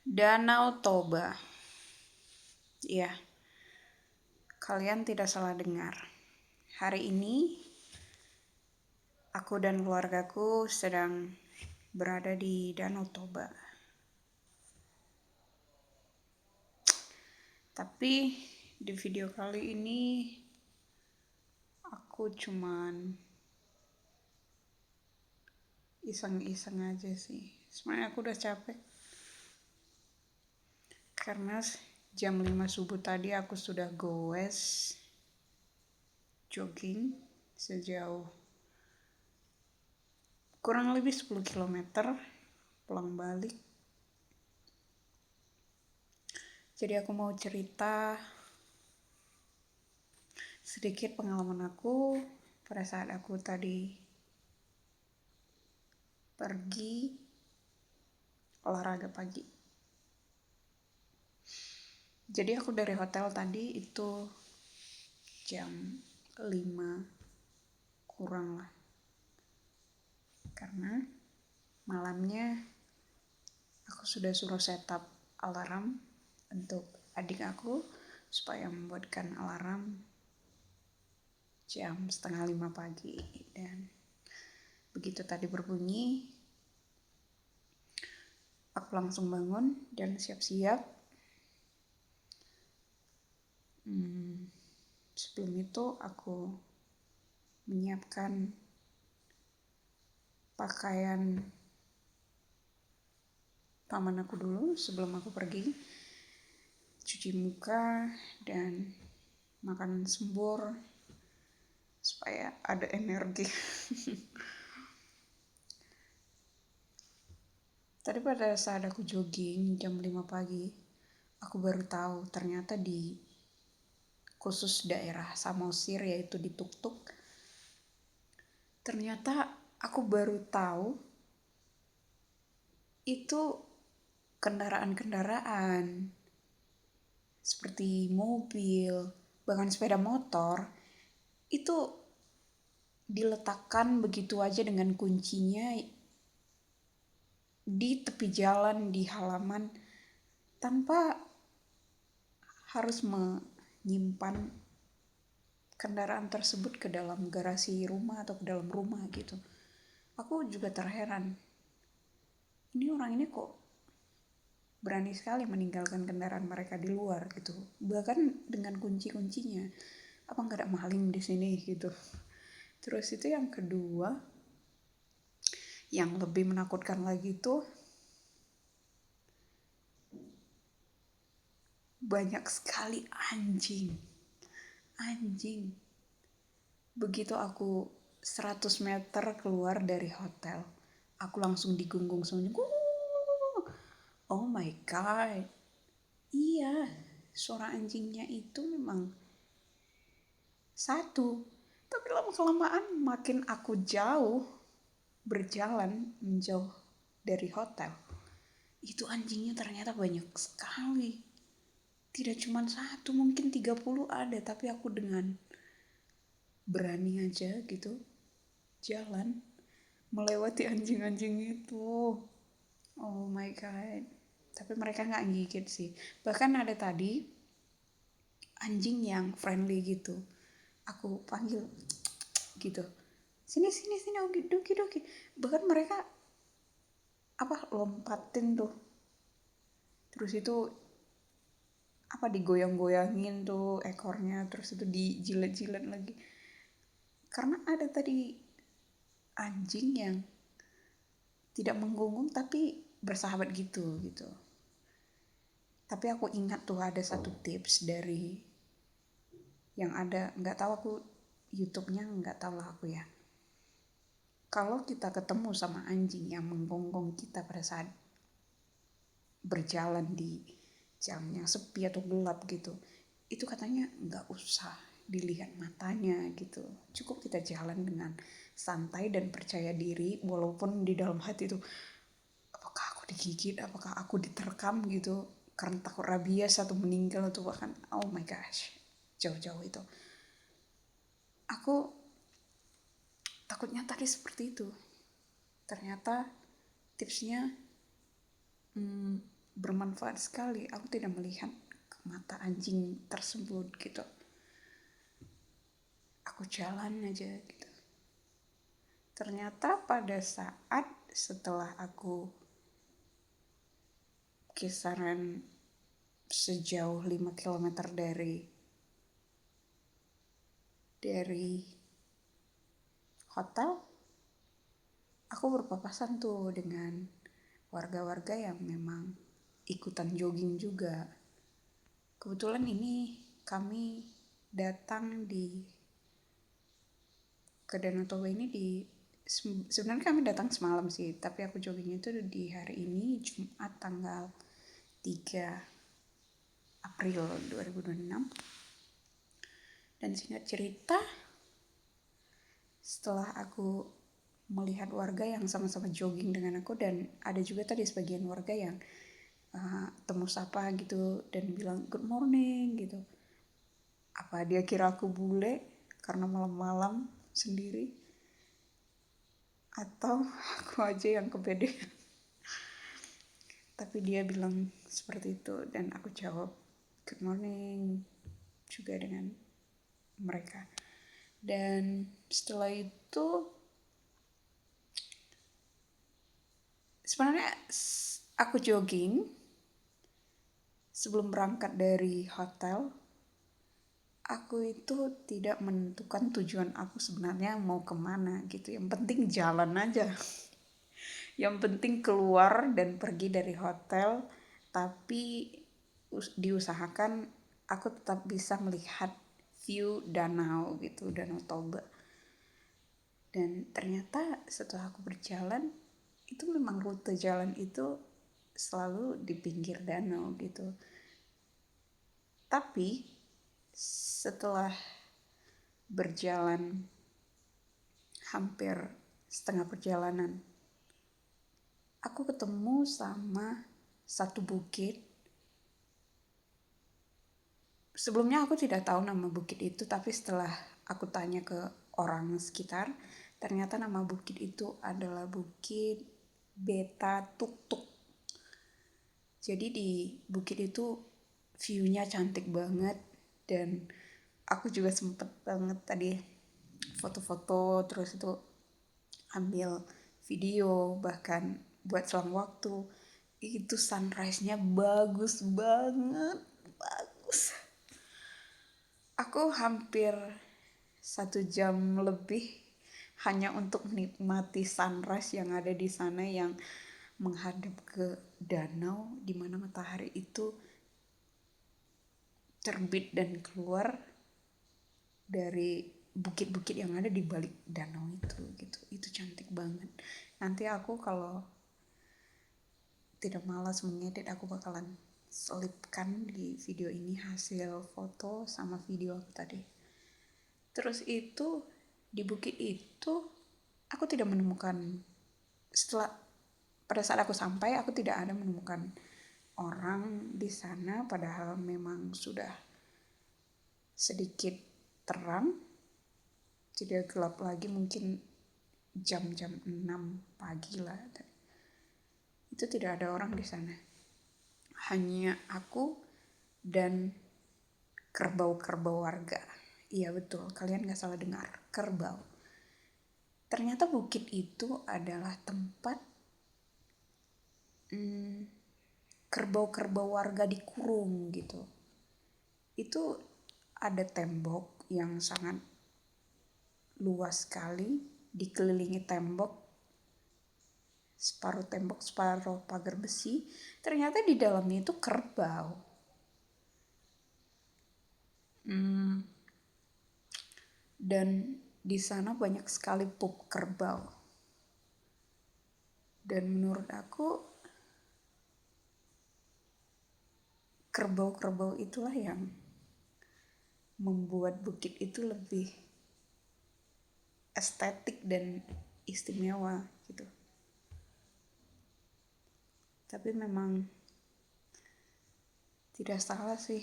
Danau Toba. Ya, kalian tidak salah dengar. Hari ini aku dan keluargaku sedang berada di Danau Toba. Tapi di video kali ini aku cuman iseng-iseng aja sih. Sebenarnya aku udah capek. Karena jam 5 subuh tadi aku sudah goes jogging sejauh kurang lebih 10 km pulang balik. Jadi aku mau cerita sedikit pengalaman aku pada saat aku tadi pergi olahraga pagi. Jadi aku dari hotel tadi itu jam 5 kurang lah. Karena malamnya aku sudah suruh setup alarm untuk adik aku supaya membuatkan alarm jam 4:30 pagi. Dan begitu tadi berbunyi, aku langsung bangun dan siap-siap. Sebelum itu aku menyiapkan pakaian paman aku dulu sebelum aku pergi, cuci muka dan makan sembur supaya ada energi. Tadi pada saat aku jogging jam 5 pagi, aku baru tahu ternyata di khusus daerah Samosir, yaitu di Tuk-Tuk, ternyata aku baru tahu itu kendaraan-kendaraan seperti mobil, bahkan sepeda motor itu diletakkan begitu aja dengan kuncinya di tepi jalan di halaman tanpa harus menyimpan kendaraan tersebut ke dalam garasi rumah atau ke dalam rumah gitu. Aku juga terheran. Ini orang ini kok berani sekali meninggalkan kendaraan mereka di luar gitu. Bahkan dengan kunci-kuncinya. Apa nggak ada maling di sini gitu. Terus itu yang kedua, yang lebih menakutkan lagi tuh banyak sekali anjing. Begitu aku 100 meter keluar dari hotel, aku langsung digonggong semuanya. Oh my god. Iya, suara anjingnya itu memang satu. Tapi lama-kelamaan makin aku berjalan menjauh dari hotel, itu anjingnya ternyata banyak sekali. Tidak cuma satu, mungkin 30 ada. Tapi aku dengan berani aja gitu jalan melewati anjing-anjing itu. Oh my god. Tapi mereka gak gigit sih. Bahkan ada tadi anjing yang friendly gitu, aku panggil gitu, sini doki. Bahkan mereka lompatin tuh, terus itu digoyang-goyangin tuh ekornya, terus itu dijilat-jilat lagi. Karena ada tadi anjing yang tidak menggonggong tapi bersahabat gitu. Tapi aku ingat tuh ada satu tips dari yang ada, nggak tahu aku YouTube-nya, nggak tahu lah aku ya. Kalau kita ketemu sama anjing yang menggonggong kita pada saat berjalan di jam yang sepi atau gelap gitu, itu katanya nggak usah dilihat matanya gitu, cukup kita jalan dengan santai dan percaya diri, walaupun di dalam hati itu apakah aku digigit, apakah aku diterkam gitu, karena takut rabies atau meninggal atau bahkan oh my gosh, jauh-jauh itu. Aku takutnya tadi seperti itu. Ternyata tipsnya bermanfaat sekali. Aku tidak melihat ke mata anjing tersebut gitu. Aku jalan aja gitu. Ternyata pada saat setelah aku kisaran sejauh 5 kilometer dari hotel, aku berpapasan tuh dengan warga-warga yang memang ikutan jogging juga. Kebetulan ini kami datang ke Danau Toba ini sebenarnya kami datang semalam sih, tapi aku jogging itu di hari ini Jumat tanggal 3 April 2026. Dan singkat cerita, setelah aku melihat warga yang sama-sama jogging dengan aku, dan ada juga tadi sebagian warga yang temu sapa gitu dan bilang good morning gitu. Apa dia kira aku bule karena malam-malam sendiri, atau aku aja yang kepedean? Tapi dia bilang seperti itu dan aku jawab good morning juga dengan mereka. Dan setelah itu sebenarnya aku jogging sebelum berangkat dari hotel. Aku itu tidak menentukan tujuan aku sebenarnya mau kemana gitu. Yang penting jalan aja. Yang penting keluar dan pergi dari hotel. Tapi diusahakan aku tetap bisa melihat view danau gitu, Danau Toba. Dan ternyata setelah aku berjalan, itu memang rute jalan itu selalu di pinggir danau gitu. Tapi setelah berjalan hampir setengah perjalanan, aku ketemu sama satu bukit. Sebelumnya aku tidak tahu nama bukit itu, tapi setelah aku tanya ke orang sekitar, ternyata nama bukit itu adalah Bukit Beta Tuk-Tuk. Jadi di bukit itu view-nya cantik banget, dan aku juga sempet banget tadi foto-foto, terus itu ambil video, bahkan buat selang waktu. Itu sunrise-nya bagus banget, bagus. Aku hampir 1 jam lebih hanya untuk menikmati sunrise yang ada di sana, yang menghadap ke danau, di mana matahari itu terbit dan keluar dari bukit-bukit yang ada di balik danau itu gitu. Itu cantik banget. Nanti aku kalau tidak malas mengedit, aku bakalan selipkan di video ini hasil foto sama video aku tadi. Terus itu di bukit itu aku tidak menemukan, pada saat aku sampai aku tidak ada menemukan orang di sana, padahal memang sudah sedikit terang, tidak gelap lagi, mungkin jam-jam 6 pagi lah. Itu tidak ada orang di sana, hanya aku dan kerbau-kerbau warga. Iya betul, kalian gak salah dengar, kerbau. Ternyata bukit itu adalah tempat kerbau-kerbau warga dikurung gitu. Itu ada tembok yang sangat luas sekali, dikelilingi tembok, separuh tembok, separuh pagar besi. Ternyata di dalamnya itu kerbau. Dan di sana banyak sekali pup kerbau. Dan menurut aku kerbau-kerbau itulah yang membuat bukit itu lebih estetik dan istimewa gitu. Tapi memang tidak salah sih.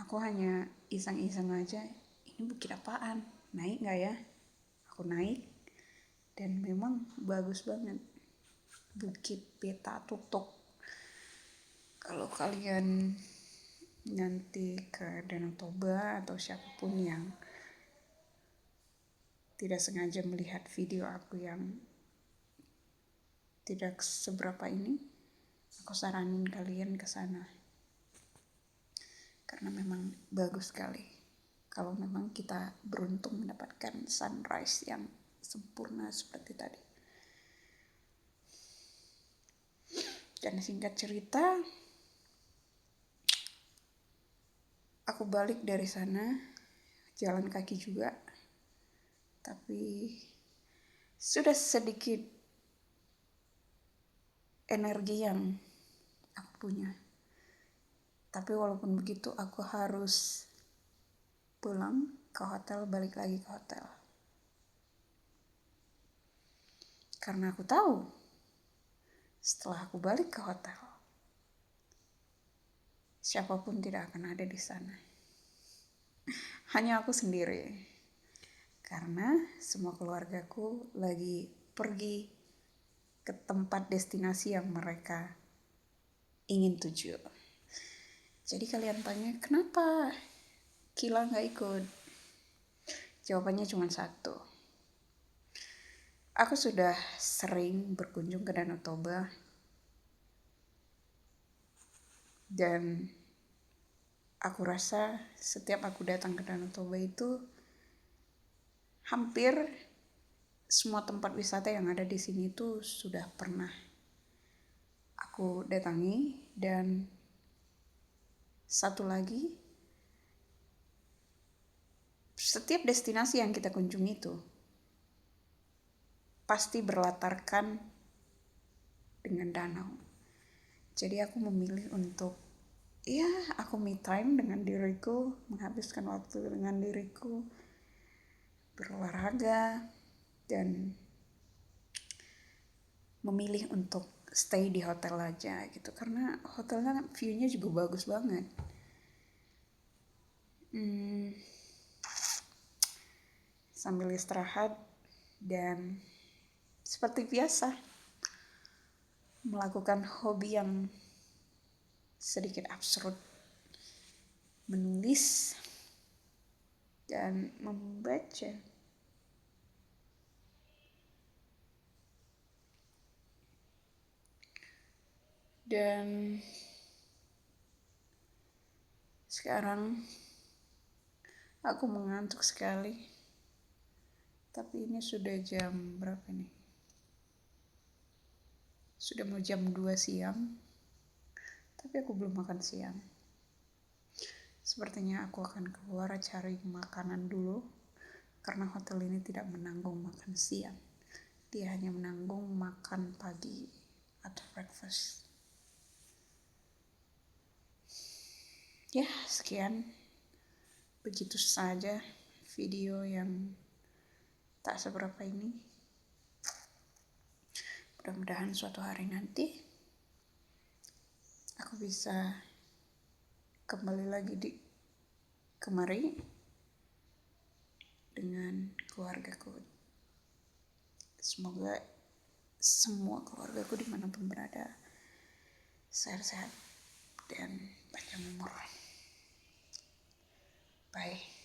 Aku hanya iseng-iseng aja, ini bukit apaan? Naik gak ya? Aku naik, dan memang bagus banget. Bukit Beta Tuk-Tuk. Kalau kalian nanti ke Danau Toba atau siapapun yang tidak sengaja melihat video aku yang tidak seberapa ini, aku saranin kalian ke sana. Karena memang bagus sekali. Kalau memang kita beruntung mendapatkan sunrise yang sempurna seperti tadi. Dan singkat cerita, aku balik dari sana, jalan kaki juga. Tapi sudah sedikit energi yang aku punya. Tapi walaupun begitu aku harus pulang ke hotel, balik lagi ke hotel. Karena aku tahu setelah aku balik ke hotel, siapapun tidak akan ada di sana. Hanya aku sendiri. Karena semua keluargaku lagi pergi ke tempat destinasi yang mereka ingin tuju. Jadi kalian tanya, kenapa Kila gak ikut? Jawabannya cuma satu. Aku sudah sering berkunjung ke Danau Toba. Dan aku rasa setiap aku datang ke Danau Toba itu hampir semua tempat wisata yang ada di sini itu sudah pernah aku datangi. Dan satu lagi, setiap destinasi yang kita kunjungi itu pasti berlatarkan dengan danau. Jadi aku memilih untuk aku me time dengan diriku, menghabiskan waktu dengan diriku, berolahraga, dan memilih untuk stay di hotel aja gitu. Karena hotelnya view-nya juga bagus banget. Sambil istirahat dan seperti biasa melakukan hobi yang sedikit absurd, menulis dan membaca. Dan sekarang aku mengantuk sekali. Tapi ini sudah jam berapa nih? Sudah mau jam 2 siang. Tapi aku belum makan siang. Sepertinya aku akan keluar cari makanan dulu. Karena hotel ini tidak menanggung makan siang. Dia hanya menanggung makan pagi atau breakfast. Ya, sekian. Begitu saja video yang tak seberapa ini. Mudah-mudahan suatu hari nanti aku bisa kembali lagi di kemari dengan keluargaku. Semoga semua keluargaku dimanapun berada sehat-sehat dan panjang umur. Bye.